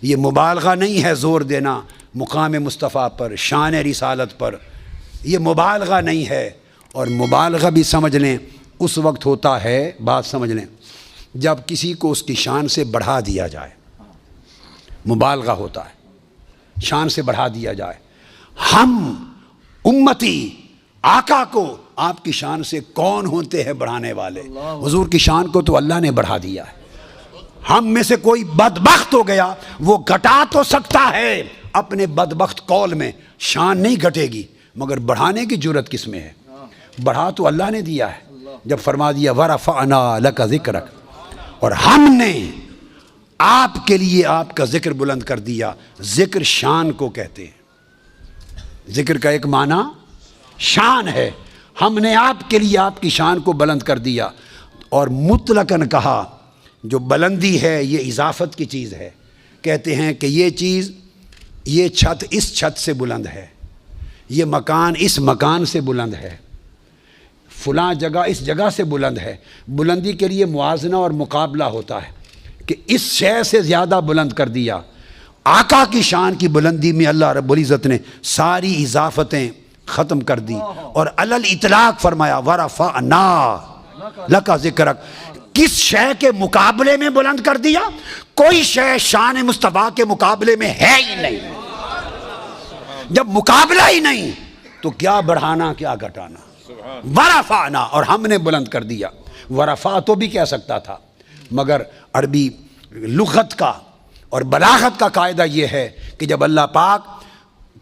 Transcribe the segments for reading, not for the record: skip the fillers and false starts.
یہ مبالغہ نہیں ہے زور دینا مقام مصطفیٰ پر، شان رسالت پر، یہ مبالغہ نہیں ہے۔ اور مبالغہ بھی سمجھ لیں اس وقت ہوتا ہے، بات سمجھ لیں، جب کسی کو اس کی شان سے بڑھا دیا جائے، مبالغہ ہوتا ہے، شان سے بڑھا دیا جائے۔ ہم امتی آقا کو آپ کی شان سے کون ہوتے ہیں بڑھانے والے؟ حضور کی شان کو تو اللہ نے بڑھا دیا ہے۔ ہم میں سے کوئی بدبخت ہو گیا، وہ گھٹا تو سکتا ہے اپنے بدبخت قول میں، شان نہیں گھٹے گی، مگر بڑھانے کی جرت کس میں ہے؟ بڑھا تو اللہ نے دیا ہے، جب فرما دیا وَرَفَعْنَا لَكَ ذِكْرَكَ، اور ہم نے آپ کے لیے آپ کا ذکر بلند کر دیا۔ ذکر شان کو کہتے ہیں، ذکر کا ایک معنی شان ہے۔ ہم نے آپ کے لیے آپ کی شان کو بلند کر دیا۔ اور مطلقاً کہا جو بلندی ہے یہ اضافت کی چیز ہے، کہتے ہیں کہ یہ چیز، یہ چھت اس چھت سے بلند ہے، یہ مکان اس مکان سے بلند ہے، فلاں جگہ اس جگہ سے بلند ہے۔ بلندی کے لیے موازنہ اور مقابلہ ہوتا ہے کہ اس شے سے زیادہ بلند کر دیا۔ آقا کی شان کی بلندی میں اللہ رب العزت نے ساری اضافتیں ختم کر دی اور علی الاطلاق فرمایا وَرَفَعْنَا لَكَ ذِكْرَكَ۔ کس شے کے مقابلے میں بلند کر دیا؟ کوئی شے شان مصطفیٰ کے مقابلے میں ہے ہی نہیں۔ جب مقابلہ ہی نہیں تو کیا بڑھانا کیا گھٹانا؟ ورفعنا، اور ہم نے بلند کر دیا۔ ورفع تو بھی کہہ سکتا تھا، مگر عربی لغت کا اور بلاغت کا قاعدہ یہ ہے کہ جب اللہ پاک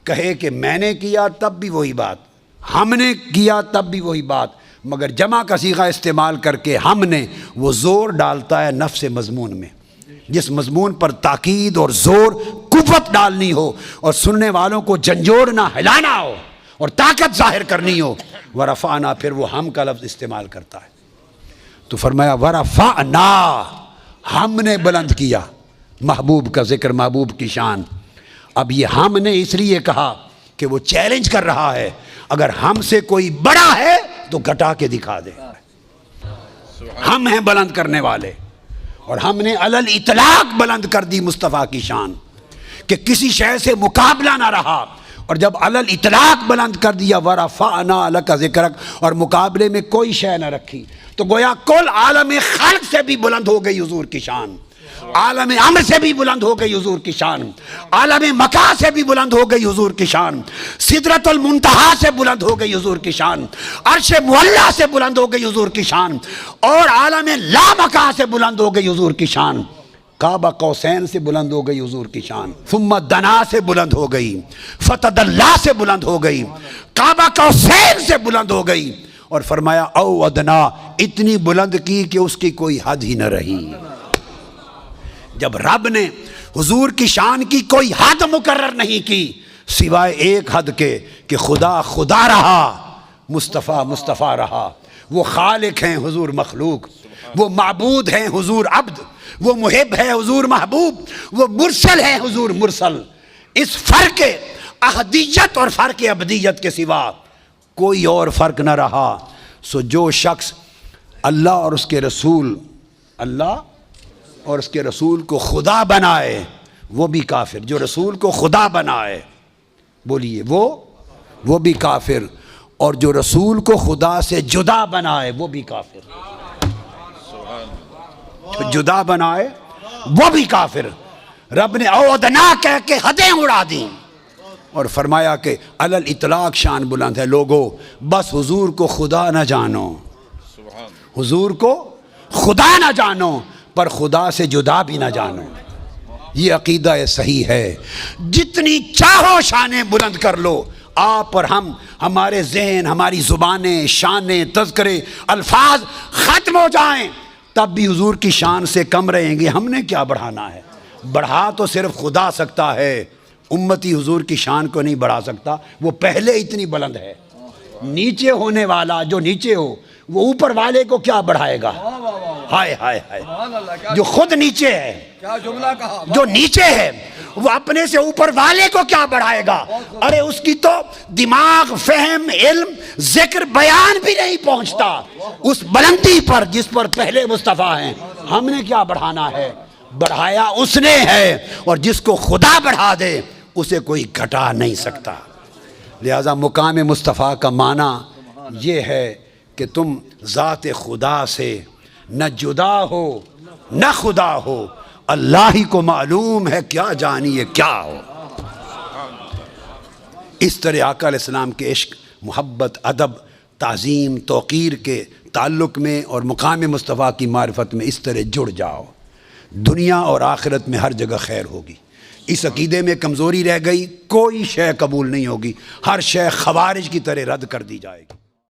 کہے کہ میں نے کیا تب بھی وہی بات، ہم نے کیا تب بھی وہی بات، مگر جمع کا صیغہ استعمال کر کے ہم نے، وہ زور ڈالتا ہے نفس مضمون میں، جس مضمون پر تاکید اور زور قوت ڈالنی ہو اور سننے والوں کو جھنجھوڑنا، ہلانا ہو اور طاقت ظاہر کرنی ہو، ورفعنا پھر وہ ہم کا لفظ استعمال کرتا ہے۔ تو فرمایا ورفعنا، ہم نے بلند کیا محبوب کا ذکر، محبوب کی شان۔ اب یہ ہم نے اس لیے کہا کہ وہ چیلنج کر رہا ہے، اگر ہم سے کوئی بڑا ہے تو گھٹا کے دکھا دے۔ ہم ہیں بلند کرنے والے، اور ہم نے علی الاطلاق بلند کر دی مصطفیٰ کی شان کہ کسی شے سے مقابلہ نہ رہا۔ اور جب علی الاطلاق بلند کر دیا وَرَفَعْنَا لَكَ ذِكْرَكَ، اور مقابلے میں کوئی شے نہ رکھی، تو گویا کل عالم خلق سے بھی بلند ہو گئی حضور کی شان، عالم امر سے بھی بلند ہو گئی حضور کی شان، عالم مکہ سے بھی بلند ہو گئی حضور کی شان، سدرۃ المنتہا سے بلند ہو گئی حضور کی شان، عرش معلیٰ سے بلند ہو گئی حضور کی شان، اور عالم لامکہ سے بلند ہو گئی حضور کی شان، کعبہ قوسین سے بلند ہو گئی حضور کی شان، ثم دنا سے بلند ہو گئی، فتدلی سے بلند ہو گئی، کعبہ قوسین سے بلند ہو گئی، اور فرمایا او ادنا، اتنی بلند کی کہ اس کی کوئی حد ہی نہ رہی۔ جب رب نے حضور کی شان کی کوئی حد مقرر نہیں کی سوائے ایک حد کے کہ خدا خدا رہا، مصطفیٰ مصطفیٰ رہا، وہ خالق ہیں حضور مخلوق، وہ معبود ہیں حضور عبد، وہ محب ہے حضور محبوب، وہ مرسل ہے حضور مرسل۔ اس فرق احدیت اور فرق ابدیت کے سوا کوئی اور فرق نہ رہا۔ سو جو شخص اللہ اور اس کے رسول، اللہ اور اس کے رسول کو خدا بنائے وہ بھی کافر، جو رسول کو خدا بنائے بولیے وہ بھی کافر، اور جو رسول کو خدا سے جدا بنائے وہ بھی کافر، جدا بنائے وہ بھی کافر۔ رب نے او ادنا کہہ کے حدیں اڑا دیں اور فرمایا کہ علی الاطلاق شان بلند ہے۔ لوگو بس حضور کو خدا نہ جانو، حضور کو خدا نہ جانو، پر خدا سے جدا بھی نہ جانو۔ یہ عقیدہ صحیح ہے۔ جتنی چاہو شانیں بلند کر لو، آپ اور ہم، ہمارے ذہن، ہماری زبانیں، شانیں، تذکرے، الفاظ ختم ہو جائیں تب بھی حضور کی شان سے کم رہیں گے۔ ہم نے کیا بڑھانا ہے؟ بڑھا تو صرف خدا سکتا ہے، امتی حضور کی شان کو نہیں بڑھا سکتا، وہ پہلے اتنی بلند ہے۔ نیچے ہونے والا جو نیچے ہو وہ اوپر والے کو کیا بڑھائے گا؟ ہائے ہائے ہائے، جو خود نیچے ہے، جو نیچے ہے وہ اپنے سے اوپر والے کو کیا بڑھائے گا؟ ارے اس کی تو دماغ، فہم، علم، ذکر، بیان بھی نہیں پہنچتا اس بلندی پر جس پر پہلے مصطفیٰ ہیں۔ ہم نے کیا بڑھانا ہے؟ بڑھایا اس نے ہے، اور جس کو خدا بڑھا دے اسے کوئی گھٹا نہیں سکتا۔ لہذا مقام مصطفیٰ کا معنی یہ ہے کہ تم ذات خدا سے نہ جدا ہو نہ خدا ہو، اللہ ہی کو معلوم ہے کیا جانیے کیا ہو۔ اس طرح آقا علیہ السلام کے عشق، محبت، ادب، تعظیم، توقیر کے تعلق میں اور مقام مصطفیٰ کی معرفت میں اس طرح جڑ جاؤ، دنیا اور آخرت میں ہر جگہ خیر ہوگی۔ اس عقیدے میں کمزوری رہ گئی، کوئی شے قبول نہیں ہوگی، ہر شے خوارج کی طرح رد کر دی جائے گی۔